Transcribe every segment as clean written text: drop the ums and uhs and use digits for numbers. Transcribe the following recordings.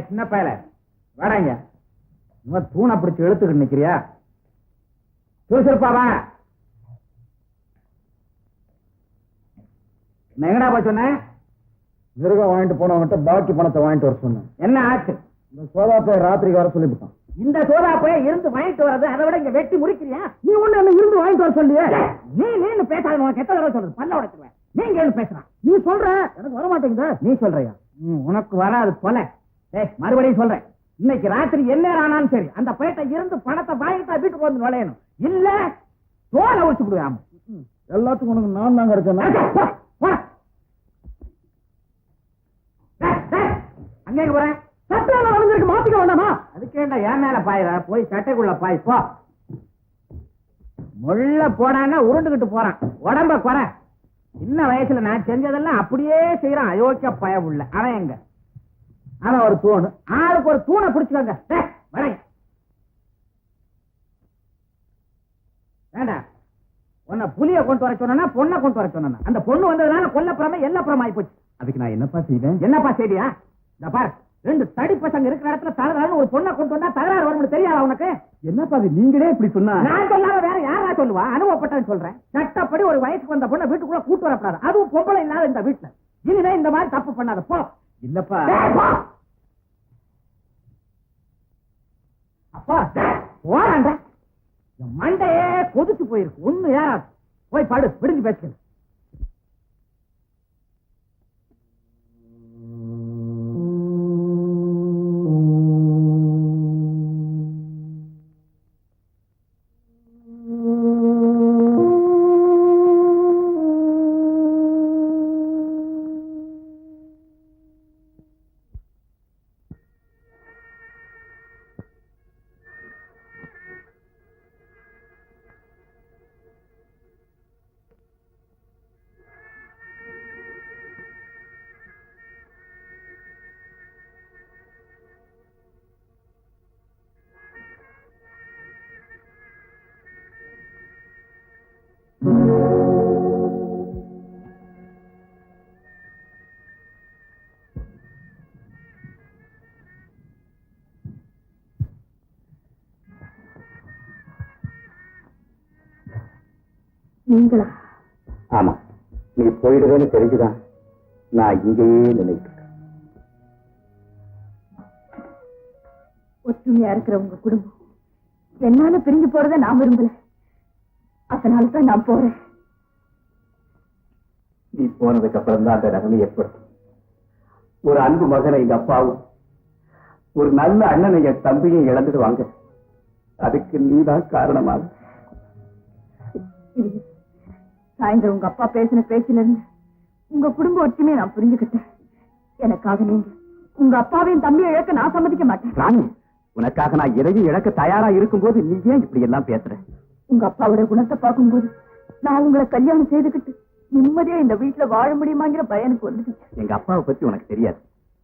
சின்ன பயல வாடாங்க. தூணை பிடிச்சு இழுத்துக்கிட்டு நிக்கிறியா? சுறுசுறுப்பாவா? எங்கடா போய் சொன்ன? மிருகம் வாங்கிட்டு போனவங்கிட்ட பாக்கி பணத்தை வாங்கிட்டு வர சொன்னேன். என்ன ஆச்சு? இந்த சோதா போய் ராத்திரிக்கு வர சொல்லிவிட்டான். இந்த சோதா போய் இருந்து வாங்கிட்டு வர்றது அதை விட இங்க வெட்டி முறிக்கிறியா? நீ ஒண்ணு என்ன இருந்து வாங்கிட்டு வர சொல்லியே? நீ பேசாத, உனக்கு எத்தனை தடவை சொல்றது? பல்ல உடைச்சிருவேன். நீங்க என்ன பேசுறான்? நீ சொல்ற, எனக்கு வர மாட்டேங்குது. நீ சொல்றியா? உனக்கு வராது போல. மறுபடியும் சொல்றேன், இன்னைக்கு ராத்திரி என்ன ஆனாலும் சரி அந்த பேட்டை இருந்து பணத்தை வாங்கிட்டா வீட்டுக்கு வந்து நுழையணும். இல்ல தோலை உடிச்சு விடுவாம. எல்லாத்துக்கும் உனக்கு நான் தான் கிடைச்சேன். அங்கே போறேன். சட்டையில வளர்ந்துருக்கு, மாத்திக்க வேண்டாமா? அதுக்கேண்டா என் மேல பாயிர? போய் சட்டைக்குள்ள பாய் போ. முள்ள போனாங்க உருண்டுகிட்டு போறான். உடம்ப குறை. சின்ன வயசுல நான் செஞ்சதெல்லாம் அப்படியே செய்யறான். அயோக்கிய பய உள்ள அவன் எங்க? அவன் ஒரு தூணு. ஆளுக்கு ஒரு தூணை பிடிச்சுக்கோங்க. வேண்டாம், உன்னை புலிய கொண்டு வர சொன்னா பொண்ணை கொண்டு வர சொன்னா அந்த பொண்ணு வந்ததுனால கொல்லப்புறமே எல்லாப்புறம் ஆகி போச்சு. அதுக்கு நான் என்னப்பா செய்வேன்? என்னப்பா செய்தியா? இந்த பாரு, ரெண்டு தடி பசங்க இருக்கிற இடத்துல தகராறு ஒரு பொண்ணை கொண்டு வந்தா தகராறு வரும்னு தெரியாதா உனக்கு? என்னப்பா அது நீங்களே இப்படி சொன்னா? நான் சொல்லாம வேற யாரா சொல்லுவா? அனுபவப்பட்டேன்னு சொல்றேன். சட்டப்படி ஒரு வயசுக்கு வந்த பொண்ணை வீட்டுக்குள்ள கூட்டு வரப்படாது, அதுவும் பொம்பளை இல்லாத இந்த வீட்டுல. இனிமே இந்த மாதிரி தப்பு பண்ணாத போ. இல்லப்பா அப்பா போறாண்ட மண்டையே கொதிச்சு போயிருக்கு. ஒண்ணு யாராவது போய் படு, விடுஞ்சு பேசுங்க. நீங்களா? ஆமா, நீ போயிடுவேன்னு தெரிஞ்சுதான் நான் இங்கேயே நினைக்கிறேன். ஒற்றுமையா இருக்கிற உங்க குடும்பம் என்னால பிரிஞ்சு போறத நான் விரும்பல. அதனாலதான் நான் போறேன். நீ போனதுக்கு அப்புறம் தான் அந்த நிலைமை ஏற்படும். ஒரு அன்பு மகனை எங்க அப்பாவும் ஒரு நல்ல அண்ணனை என் தம்பியும் இழந்துடுவாங்க. அதுக்கு நீதான் காரணமாக. சாயந்தரம் உங்க அப்பா பேசின பேச்சில இருந்து உங்க குடும்ப ஒற்றுமையை நான் புரிஞ்சுக்கிட்டேன். எனக்காக நீங்க உங்க அப்பாவையும் தம்பியை இழக்க நான் சம்மதிக்க மாட்டேன். ராணி, உனக்காக நான் எதையும் இழக்க தயாரா இருக்கும் போது நீ ஏன் இப்படி எல்லாம் பேசுற? உங்க அப்பாவோட குணத்தை பார்க்கும்போது நான் உங்களை கல்யாணம் செய்துக்கிட்டு நிம்மதியா இந்த வீட்டுல வாழ முடியுமாங்கிற பயனுக்கு வந்துச்சு. எங்க அப்பாவை பத்தி உனக்கு தெரியாது.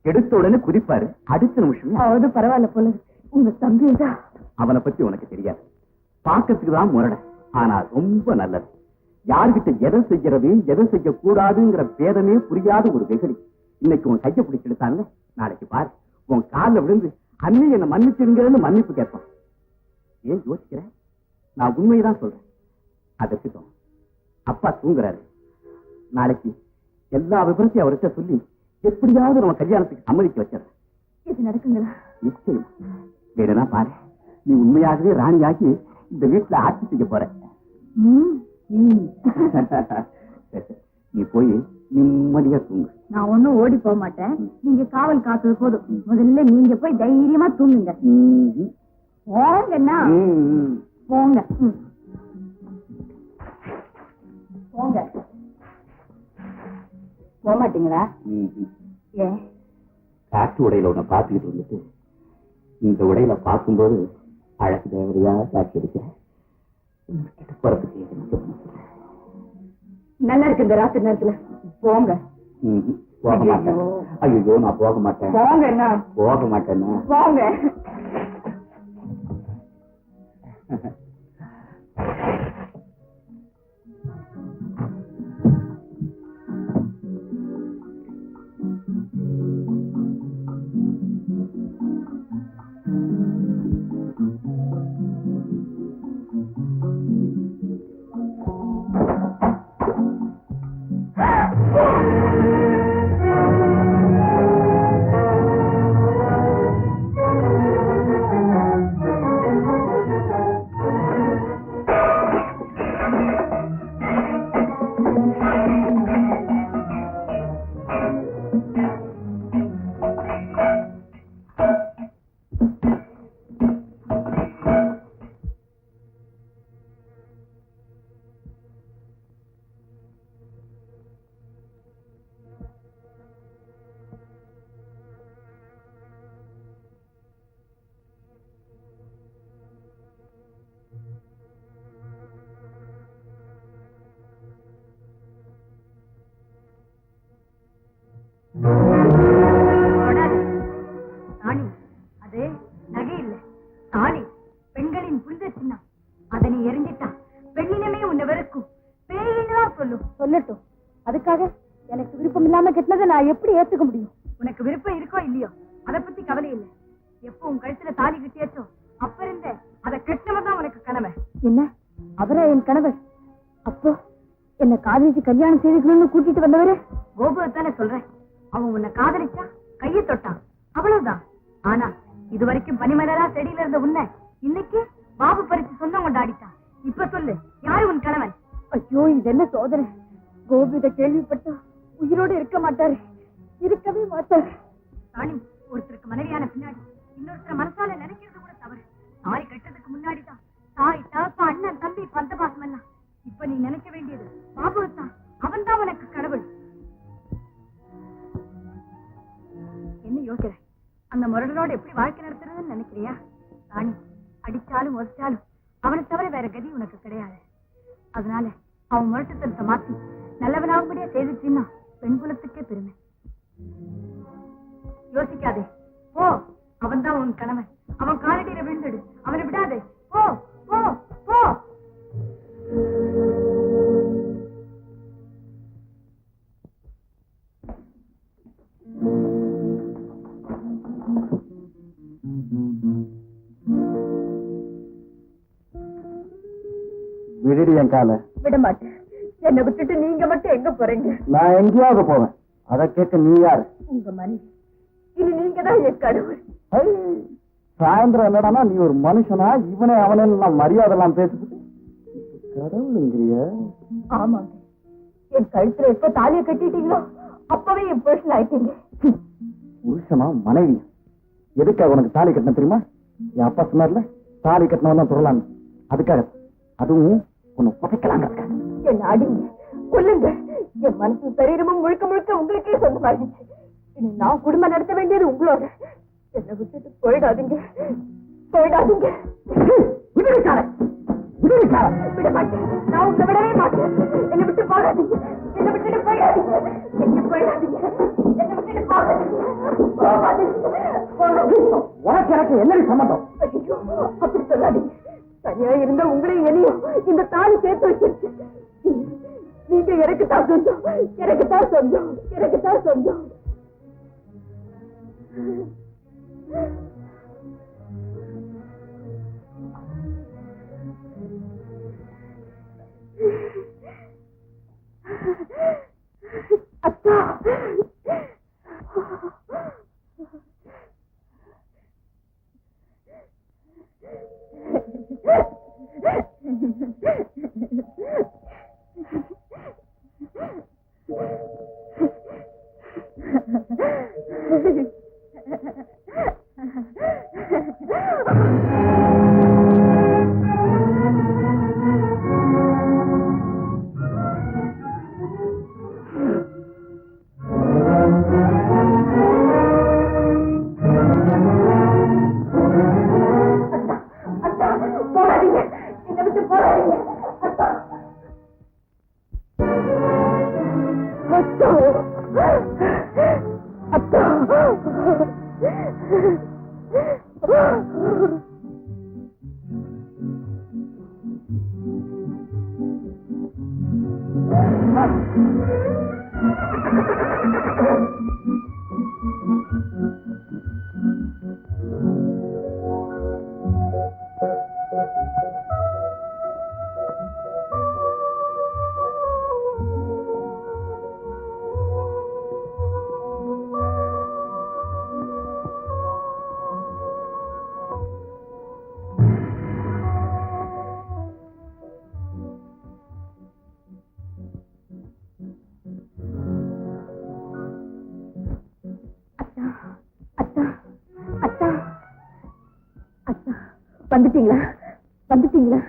எடுத்த உடனே குதிப்பாரு, அடுத்த நிமிஷம் அவது பரவாயில்ல போல. உங்க தம்பி தான். அவனை பத்தி உனக்கு தெரியாது. பார்க்கறதுக்கு தான் முரட, ஆனா ரொம்ப நல்லது. யார்கிட்ட எதை செய்யறது எதை செய்யக்கூடாதுங்கிற பேதமே புரியாத ஒரு வெகுளி. இன்னைக்கு உன் கையை பிடிச்சிருத்தாங்க, நாளைக்கு பாரு உன் காலில் விழுந்து அண்ணி என்ன மன்னிச்சிருங்கிறது மன்னிப்பு கேட்பான். ஏன் யோசிக்கிற? நான் உண்மைதான் சொல்றேன். அதற்கு அப்பா தூங்குறாரு. நாளைக்கு எல்லா விபரத்தையும் அவர்கிட்ட சொல்லி எப்படியாவது நம்ம கல்யாணத்துக்கு சம்மதிக்க வச்சிடறேன். இது நடக்குங்களா? நிச்சயம். வேணும்னா பாரு, நீ உண்மையாகவே ராணியாகி இந்த வீட்டுல ஆட்சி செய்ய போற. நீ போய் நிம்மதியா தூங்கு. நான் ஒண்ணும் ஓடி போக மாட்டேன். நீங்க காவல் காத்தது போதும். முதல்ல நீங்க போய் தைரியமா தூங்குங்க. போங்கண்ணா, போங்க போங்க. போக மாட்டீங்களா? ஏன்? காற்று உடையில உன்னை பார்த்துக்கிட்டு இருந்துட்டு இந்த உடையில பார்க்கும்போது அழகு தேவதையா காட்சி இருக்கிறேன். நல்லா இருக்கு இந்த ராத்திரி நேரத்துல. போங்க. போக மாட்டேன். ஐயோ, நான் போக மாட்டேன். போங்க. என்ன போக மாட்டேன்னா? போங்க. தாலி அது நகை இல்ல, தாலி பெண்களின் புனித சின்னம். அதை நீ எரிஞ்சிட்டா பெண்ணினமே உன்னை வெறுக்கும், பேயின்னுதான் சொல்லும். சொல்லட்டும், அதுக்காக எனக்கு விருப்பம் இல்லாம கெட்டதை நான் எப்படி ஏத்துக்க முடியும்? உனக்கு விருப்பம் இருக்கோ இல்லையோ அதை பத்தி கவலை இல்லை. எப்போ உன் கழுத்துல தாலி கட்டியாச்சோ அப்ப இருந்த அதை கெட்டவன் தான் உனக்கு கணவன். என்ன அவரா என் கணவர்? அப்போ என்ன காதலிச்சு கல்யாணம் செய்துக்கணும்னு கூட்டிட்டு வந்தவரு கோபுரத்தானே சொல்றேன். அவன் உன்னை காதலிச்சா கையை தொட்டான், அவ்வளவுதான். ஆனா இதுவரைக்கும் பனிமலரா செடியில இருந்த உன்னை இன்னைக்கு பாபு பறிச்சு சொந்தம் கொண்டாடிட்டான். இப்ப சொல்லு, யாரு உன் கணவன்? ஐயோ, இது என்ன சோதனை! கோபு இதை கேள்விப்பட்டா உயிரோடு இருக்க மாட்டாரு, இருக்கவே மாட்டாரு. ராணி, ஒருத்தருக்கு மனைவியான பின்னாடி இன்னொருத்தர் மனசால நினைக்கிறது கூட தவறு. தாய் கட்டதுக்கு முன்னாடிதான் தாய், தகப்பா, அண்ணன், தம்பி, பந்த பாசம் எல்லாம். இப்ப நீ நினைக்க வேண்டியது பாபுதான். அவன் தான் உனக்கு கடவுள். என்ன யோசிக்கிற? அந்த முரடனோட எப்படி வாழ்க்கை நடத்துறதுன்னு நினைக்கிறியா? ராணி, அடிச்சாலும் உதச்சாலும் அவனை தவிர வேற கதி உனக்கு கிடையாது. அதனால அவன் முரட்டுத்தனத்தை மாத்தி நல்லவனாகும்படியா செய்துட்டீன்னா பெண் குலத்துக்கே பெருமை. யோசிக்காதே, போ. அவன் தான் உன் கணவன். அவன் காலடியில விழுந்துடு, அவனை விடாதே. போ போ போ. விடுடி என் கால. விட மாட்டேன். என்னை விட்டுட்டு நீங்க மட்டும் எங்க போறீங்க? நான் எங்கேயாவது போவேன். அதை கேட்க நீ யாரு? உங்க மனைவி. இனி நீங்க தான் என் கடவுள். சாயந்தரம் என்னடானா நீ ஒரு மனுஷனா, இவனே அவனே நான் மரியாதை எல்லாம் பேசிட்டு கடவுளுங்கிறிய? ஆமாங்க, என் கழுத்துல எப்ப தாலியை கட்டிட்டீங்களோ அப்பவே என் புருஷன் ஆயிட்டீங்க. புருஷனா மனைவி? எதுக்காக உனக்கு தாலி கட்டணும் தெரியுமா? என் அப்பா சொன்னார்ல, தாலி கட்டணம் தான் சொல்லலாம். அதுக்காக, அதுவும் உன்னை புதைக்கலாங்க. என்ன அடிங்க, கொல்லுங்க. என் மனசு சரீரமும் முழுக்க முழுக்க உங்களுக்கே சொந்தமாகிடுச்சு. இனி நான் குடும்பம் நடத்த வேண்டியது உங்களோட. என்னை விட்டுட்டு போயிடாதீங்க, போயிடாதீங்க. விட மாட்டேன், நான் உங்களை விடவே மாட்டேன். என்னை விட்டு போகாதீங்க, என்னை விட்டுட்டு போயிடாதீங்க, எங்க போயிடாதீங்க, என்னை விட்டுட்டு போகாதீங்க, போகாதீங்க. உனக்கு எனக்கு என்னடி சம்பந்தம்? ஐயோ, அப்படி சொல்லாதீங்க. தனியா இருந்த உங்களையும் என்னையும் இந்த தாலி சேர்த்து வச்சிருச்சு. நீங்க எனக்கு தான் சொந்தம், எனக்கு தான் சொந்தம், எனக்கு தான் சொந்தம். அத்தா, போராடிங்க, என்னை விட்டு போராடிங்க. அத்தா, அத்தா, அத்தா. வந்துட்டீங்களா வந்துட்டீங்களா?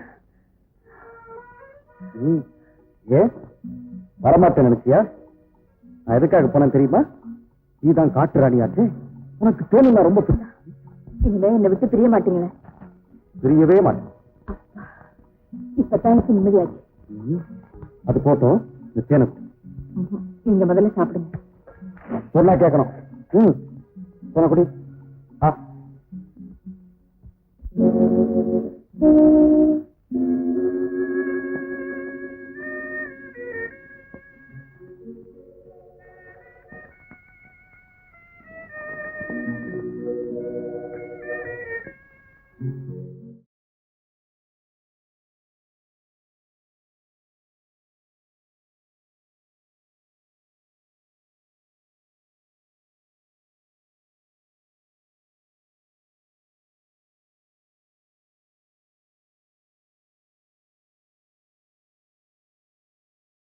ஏன் வரமாட்டேன் நினைச்சியா? நான் எதுக்காக போனேன் தெரியுமா? நீதான் காட்டு ராணியாச்சு. உனக்கு தேனுன்னா ரொம்ப பிடிக்கும். இனிமே என்னை விட்டு பிரிய மாட்டீங்களா? பிரியவே மாட்டேன். இப்பதான் எனக்கு நிம்மதியாச்சு. அது போட்டோம். இந்த தேனை கொடு. நீங்க முதல்ல சாப்பிடுங்க. சொன்னா கேட்கணும். தேனை குடி. ஆ